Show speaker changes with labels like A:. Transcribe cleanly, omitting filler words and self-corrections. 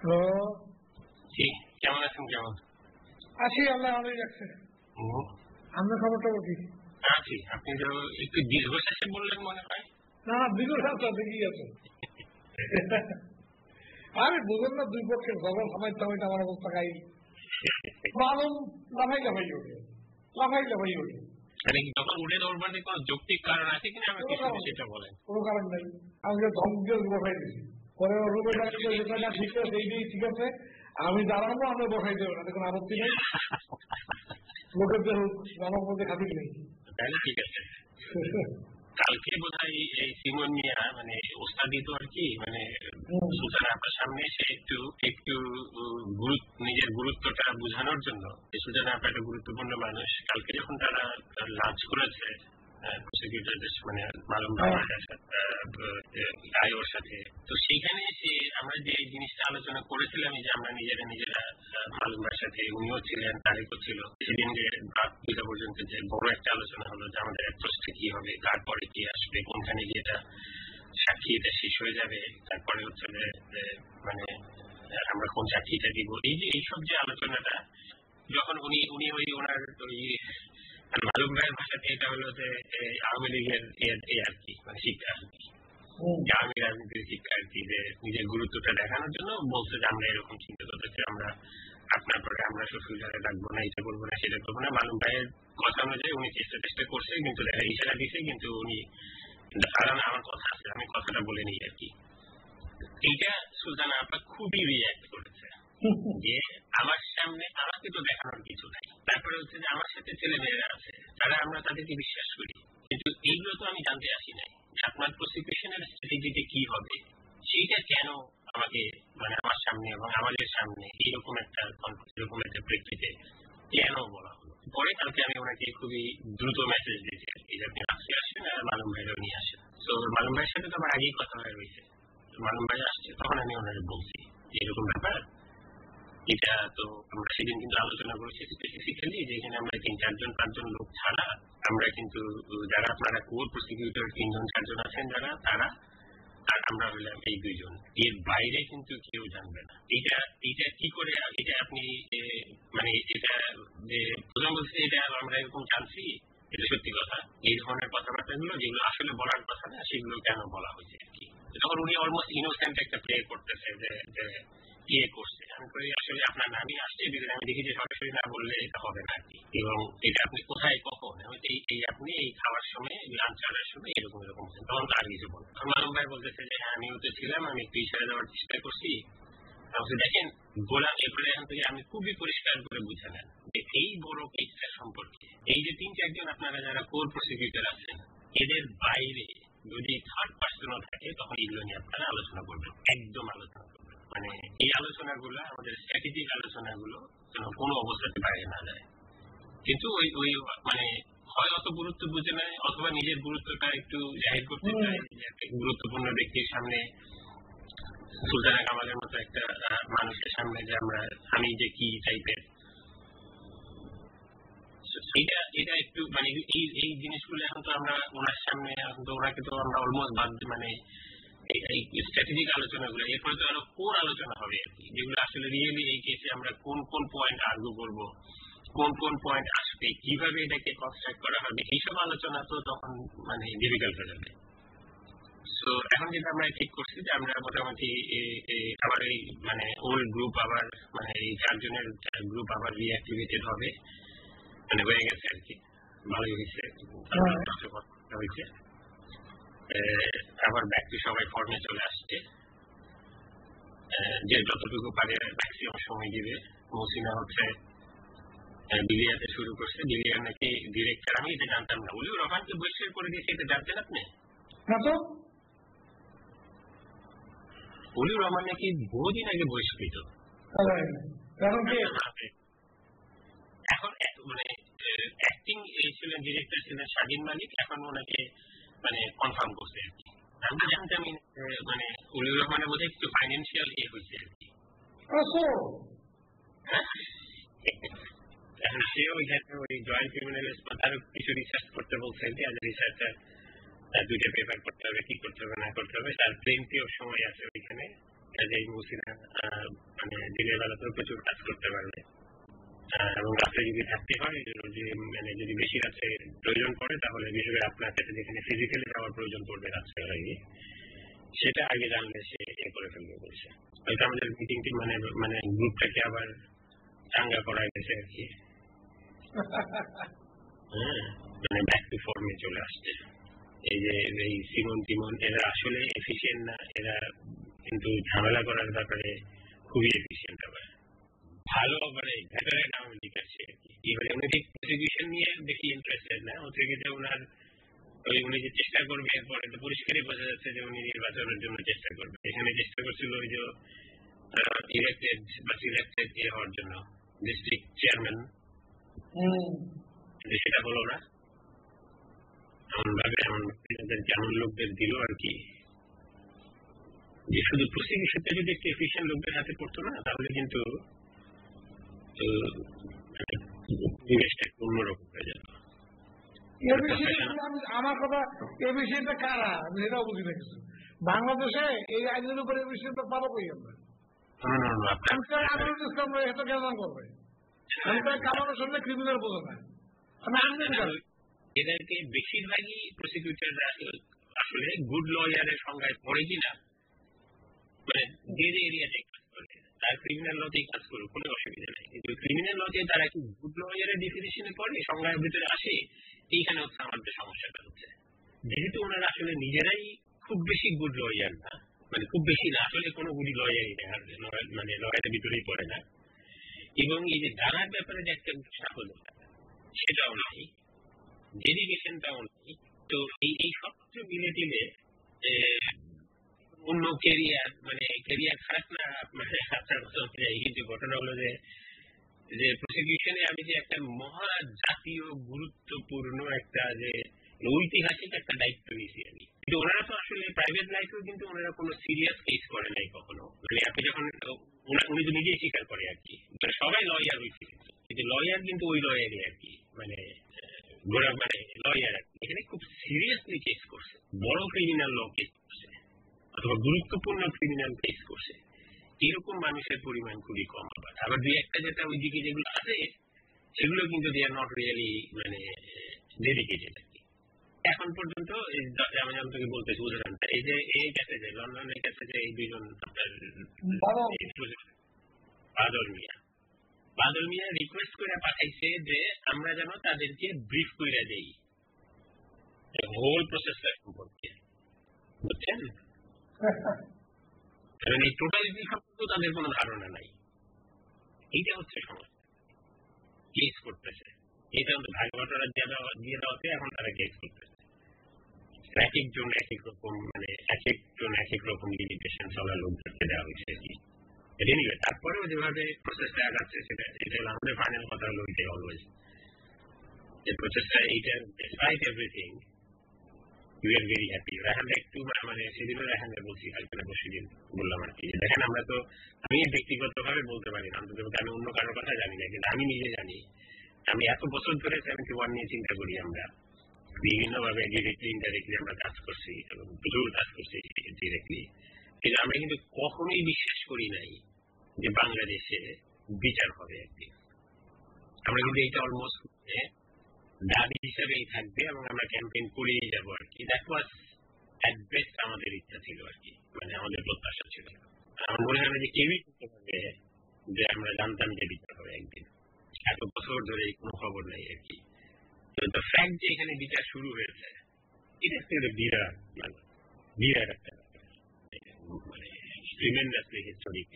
A: Hello.
B: জি, কেমন আছেন? কেমন
A: আছি, আল্লাহ ভালোই রাখছে। আপনার খবরটা কি?
B: আছি। আপনি তো একটু দীর্ঘশ্বাসে বললেন মনে হয়।
A: না, দীর্ঘশ্বাস দেখি আছে। আরে বুঝেন না, দুই পক্ষের ঝগড়া সামাইতে আমার অবস্থা খাই মালুম লাফাই লাফাই ওঠে, লাফাই লাফাই ওঠে।
B: মানে যখন উঠে দৌড়বার কোনো যৌক্তিক কারণ আছে কিনা আমাকে সেটা বলেন।
A: কোনো কারণ নেই, আমাকে ধমকে বসাই দিচ্ছি। পরে রুমে ডাক্তার যেটা না ঠিক আছে এইটাই ঠিক আছে, আমি দাঁড়াবো, আমি বসাই দেবো না, দেখুন আপত্তি নেই। লোকের যে মানব মধ্যে খাতির নেই,
B: তাহলে ঠিক আছে। কালকে বোধহয় এই সিমন মিয়া মানে ওস্তাদি তো আর কি মানে সুলতান আপনার সামনে এসে একটু একটু নিজের গুরুত্বটা বোঝানোর জন্য, সুলতান আপনার একটা গুরুত্বপূর্ণ মানুষ। কালকে যখন তারা লাঞ্চ করেছে প্রসিকিউটরদের মানে মালুম আয়োর সাথে, তো সেইখানে এসে আমরা যে জিনিসটা আলোচনা করেছিলাম যে আমরা নিজেরা মালুম ভাইয়ের সাথে, উনিও ছিলেন, তারেকও ছিল, সেদিন যে রাত 2টা পর্যন্ত যে বড় একটা আলোচনা হলো যে আমাদের অ্যাপ্রোচটা কি হবে, তারপরে কি আসবে, কোনখানে গিয়ে এটা সাক্ষী এটা শেষ হয়ে যাবে, তারপরে হচ্ছে মানে আমরা কোন সাক্ষীটা দিব, এই যে এইসব যে আলোচনাটা যখন উনি ওই ওনার ওই মালুম ভাইয়ের ভাষাতে এটা হলো যে আওয়ামী লীগের আর কি মানে শিক্ষা আর কি, আওয়ামী রাজনীতির শিক্ষা আর কি, যে নিজের গুরুত্বটা দেখানোর জন্য বলছে যে আমরা এরকম চিন্তা করতেছি, আমরা আপনার পরে আমরা শ্বশুর ঘরে রাখবো না, এটা করবো না, সেটা করবো না। মালুম ভাইয়ের কথা অনুযায়ী উনি চেষ্টা করছে, কিন্তু দেখা ইশারা দিছে, কিন্তু উনি আমার কথা আছে, আমি কথাটা বলে নিই আর কি। এইটা সুলতানা আপা খুবই রিঅ্যাক্ট করেছে যে আমার সামনে আমাকে তো দেখানোর কিছু নাই, তারপরে হচ্ছে যে আমার সাথে ছেলে মেয়েরা আছে, তারা আমরা তাদেরকে বিশ্বাস করি, কিন্তু এইগুলো তো আমি জানতে আসি নাই যে আপনার প্রসিকিউশনের স্ট্র্যাটেজিতে কি হবে, সেইটা কেন আমাকে মানে আমার সামনে এবং আমাদের সামনে এরকম একটা প্রেক্ষিতে কেন বলা হলো। পরে কালকে আমি ওনাকে খুবই দ্রুত মেসেজ দিয়েছি আর কি, যে আপনি রাত্রে আসেন আর মালুম ভাইরাও নিয়ে আসেন। তো মালুম ভাইয়ের সাথে তো আমার আগেই কথা হয়ে রয়েছে, মালুম ভাই আসছে, তখন আমি ওনাকে বলছি এরকম ব্যাপার, এটা তো আমরা সেদিন কিন্তু আলোচনা করেছি স্পেসিফিক্যালি যে এখানে আমরা 3-4-5 লোক ছাড়া আমরা কিন্তু যারা আপনারা কোর প্রসিকিউটর 3-4 আছেন যারা, তারা আর আমরা হইলাম এই 2 জন, এর বাইরে কিন্তু কেউ জানবে না। এটা কি করে, এটা আপনি মানে এটা যে প্রথম বলছে এটা আমরা এরকম জানছি, এটা সত্যি কথা। এই ধরনের কথাবার্তাগুলো যেগুলো আসলে বলার কথা না, সেগুলো কেন বলা হয়েছে আর কি। তখন উনি অলমোস্ট ইনোসেন্ট একটা প্লে করতেছে যে কে করছে। আমি করি আসলে আপনার নামই আসছে, আমি দেখি যে সরাসরি না বললে এটা হবে না আর কি, এবং এটা আপনি কোথায় কখন এই আপনি এই খাওয়ার সময় লাঞ্চ আনার সময় এরকম তখন তো আর কিছু বলবো। মালুম ভাই বলতেছে যে হ্যাঁ আমিও তো ছিলাম, আমি একটু ইশারা দেওয়ার চেষ্টা করছি। দেখেন গোলাম, এরপরে এখান থেকে আমি খুবই পরিষ্কার করে বুঝে নেন যে এই বড় কেসটা সম্পর্কে এই যে 3-4 আপনারা যারা কোর প্রসিকিউটর আছেন, এদের বাইরে যদি থার্ড পার্সনও থাকে, তখন এগুলো নিয়ে আপনারা আলোচনা করবেন, একদম আলোচনা করবেন। মানে এই আলোচনাগুলো আমাদের স্ট্র্যাটেজিক আলোচনাগুলো যেন কোনো অবস্থাতে বাইরে না যায়। কিন্তু ওই ওই মানে হয় অত গুরুত্ব বুঝে নেয়, অথবা নিজের গুরুত্বটা একটু জাহির করতে চায়, গুরুত্বপূর্ণ ব্যক্তির সামনে, সুলতানা কামালের মতো একটা মানুষের সামনে যে আমি যে কি টাইপের, এটা একটু মানে এই জিনিসগুলো এখন তো আমরা ওনার সামনে, এখন তো ওনাকে তো আমরা অলমোস্ট বাদ, মানে এই স্ট্র্যাটেজিক আলোচনাগুলো এরপরে তো আরো কোর আলোচনা হবে আর কি, যেগুলো আসলে রিয়েলি এই কেসে আমরা কোন কোন পয়েন্ট আর্গু করবো, কোন কোন পয়েন্ট আসবে, কিভাবে এটাকে কনস্ট্রাক্ট করা হবে, এইসব আলোচনা তো তখন মানে ডিফিকাল্ট হয়ে যাবে। তো এখন যেটা আমরা ঠিক করছি যে আমরা মোটামুটি আবার এই মানে ওল্ড গ্রুপ আবার মানে এই 4 জনের গ্রুপ আবার রিঅ্যাক্টিভেটেড হবে, মানে হয়ে গেছে আর কি, ভালোই হয়েছে হয়েছে, আবার ব্যাক টু সবাই ফর্মে চলে আসছে, যে যতটুকু পারে ম্যাক্সিমাম সময় দিবে। মৌসিনা হচ্ছে বিলিয়াতে শুরু করছে, বিলিয়ার নাকি ডিরেক্টর, আমি এটা জানতাম না, উলিউর রহমানকে বহিষ্কার করে দিয়েছে, এটা জানতেন আপনি? উলিউর রহমান নাকি বহুদিন আগে বহিষ্কৃত, এখন মানে অ্যাক্টিং ছিলেন, ডিরেক্টর ছিলেন স্বাধীন মালিক, এখন ওনাকে মানে কনফার্ম করছে আর কি। আমি জানতাম মানে উলিউর রহমানের বোধহয় একটু ফাইন্যান্সিয়াল হয়েছে আর কি, এখন সে ওইখানে ওই জয়েন্ট ক্রিমিনাল আরো কিছু রিসার্চ করতে বলছে আর কি, আজ রিসার্চার 2টা পেপার করতে হবে, কি করতে হবে না করতে হবে, তার প্লেন্টি অফ সময় আছে ওইখানে, কাজে মুসিনা দিনের বেলাতেও প্রচুর কাজ করতে পারবে, এবং রাত্রে যদি থাকতে হয়, যে মানে যদি বেশি রাত্রে প্রয়োজন পড়ে তাহলে বিশেষ করে আপনার কাছে যেখানে ফিজিক্যালি যাওয়ার প্রয়োজন পড়বে রাত্রে হয়নি, সেটা আগে জানলে সে করে ফেলবে বলছে। হয়তো আমাদের মিটিংটি মানে গ্রুপটাকে আবার চাঙ্গা করা গেছে আর কি, হ্যাঁ, মানে ব্যাক টু ফর্মে চলে আসছে। এই যে এই সিমন এরা আসলে এফিসিয়েন্ট না, এরা কিন্তু ঝামেলা করার ব্যাপারে খুবই এফিসিয়েন্ট। আবার ভালো মানে ভেতরের আওয়ামী লীগ আছে আর কি। এবারে উনি ঠিক প্রসিকিউশন নিয়ে বেশি ইন্টারেস্টেড না, হচ্ছে কি যে ওনার উনি যে চেষ্টা করবে এরপরে তো পরিষ্কারই বোঝা যাচ্ছে যে উনি নির্বাচনের জন্য চেষ্টা করবে। এখানে চেষ্টা করছিল ওই যে ইলেক্টেড বা সিলেক্টেড হওয়ার জন্য ডিস্ট্রিক্ট চেয়ারম্যান, সেটা হলো না। এমন লোকদের দিল আর কি, যে শুধু প্রসিকিউশনটা যদি একটু এফিসিয়েন্ট লোকদের হাতে পড়তো না, তাহলে কিন্তু পরিবেশটা একটু অন্যরকম হয়ে যেত।
A: আমার কথা এ বিষয়টা কারা, আমি সেটাও বুঝি না কিছু। বাংলাদেশে এই আইনের উপরে এই বিষয়টা পাবো কই আমরা? আমিরুল ইসলাম এটা কেন করবে? কামানোর সামনে ক্রিমিনাল বোঝা না,
B: এদেরকে বেশিরভাগই প্রসিকিউটররা আসলে গুড লয়ারের সংজ্ঞায় পড়ে কিনা, মানে যে যে এরিয়াতে কাজ করে তার ক্রিমিনাল লতেই কাজ করুক, কোনো অসুবিধা নেই। কিন্তু ক্রিমিনাল লতে তারা কি গুড লয়ারের ডিফিনিশনে পড়ে, সংজ্ঞার ভিতরে আসে, এইখানে হচ্ছে আমাদের সমস্যাটা হচ্ছে। যেহেতু ওনারা আসলে নিজেরাই খুব বেশি গুড লয়ার না, মানে খুব বেশি না, আসলে কোনো গুড লয়ারই না, মানে লয়ারের ভিতরেই পড়ে না, এবং এই যে জানার ব্যাপারে যে একটা সাহসতা সেটাও নাই, ডেডিকেশনটাও নেই। তো এই সব কিছু মিলে টিলে অন্য ক্যারিয়ার, মানে ক্যারিয়ার খারাপ না, মানে আপনার কথা অনুযায়ী, কিন্তু ঘটনা হলো যে প্রসিকিউশনে আমি যে একটা মহা জাতীয় গুরুত্বপূর্ণ একটা যে ঐতিহাসিক একটা দায়িত্ব নিয়েছি আমি, কিন্তু ওনারা তো আসলে প্রাইভেট লাইফেও কিন্তু ওনারা কোনো সিরিয়াস কেস করে নাই কখনো। মানে আপনি যখন উনি তো নিজেই স্বীকার করে আর কি, সবাই লয়ার হয়েছে, কিন্তু লয়ার কিন্তু ওই লয়ারই আর কি, মানে মানে লয়ার এখানে খুব সিরিয়াসলি কেস করছে, বড় ক্রিমিনাল ল কেস করছে অথবা গুরুত্বপূর্ণ ক্রিমিনাল কেস করছে, এরকম মানুষের পরিমাণ খুবই কম। আবার দুই একটা যেটা ওইদিকে যেগুলো আছে সেগুলো কিন্তু দে আর নট রিয়েলি মানে ডেডিকেটেড আর কি। এখন পর্যন্ত আমি আপনাকে বলতেছি উদাহরণটা, এই যে এই কাছে যে লন্ডনের কাছে যে এই দুইজন আপনার বাদল মিয়া রিকোয়েস্ট করে পাঠাইছে যে আমরা যেন তাদেরকে ব্রিফ করে দেই হোল প্রসেসটা সম্পর্কে, বুঝছেন? কারণ এই টোটালিটি সম্পর্কে তাদের কোনো ধারণা নাই। এইটা হচ্ছে সমস্যা, কেস করতেছে, এটা ভাগ বাটোয়ারা দিয়ে দেওয়াতে এখন তারা কেস করতেছে। এক একজন এক এক রকম, মানে এক একজন এক এক রকম লিমিটেশন চলা লোকদেরকে দেওয়া হয়েছে আর কি। এনিওয়ে তারপরেও যেভাবে প্রসেসটা আগাচ্ছে এটা হলো আমাদের ফাইনাল কথা হলো ওইটাই অলওয়েজ, যে প্রসেসটা এইটা despite everything we are very happy. Rahan একটু মানে সেদিনও রাহানকে বলছি, কালকে সেদিন বললাম আর কি, দেখেন আমরা তো, আমি ব্যক্তিগতভাবে বলতে পারি না, অন্তত আমি অন্য কারোর কথা জানি না, কিন্তু আমি নিজে জানি আমি এত বছর ধরে 71 নিয়ে চিন্তা করি, আমরা বিভিন্ন ভাবে ডিরেক্টলি ইনডাইরেক্টলি আমরা কাজ করছি এবং প্রচুর কাজ করছি ডিরেক্টলি, কিন্তু আমরা কিন্তু কখনোই বিশ্বাস করি নাই যে বাংলাদেশে বিচার হবে একদিন। আমরা কিন্তু এইটা অলমোস্ট দাবি হিসাবেই থাকবে এবং আমরা ক্যাম্পেইন করেই যাবো আর কি। দ্যাট ওয়াজ অ্যাট বেস্ট আমাদের ইচ্ছা ছিল আর কি, মানে আমাদের প্রত্যাশা ছিল। আমার মনে হয় না যে কেউই করতে পারবে যে আমরা জানতাম যে বিচার হবে একদিন, এত বছর ধরে কোনো খবর নেই আর কি। তো ফ্যাক্ট যে এখানে বিচার শুরু হয়েছে এটা একটা বিরাট মানে বিরাট একটা মানে ট্রিমেন্ডাসলি হিস্টোরিক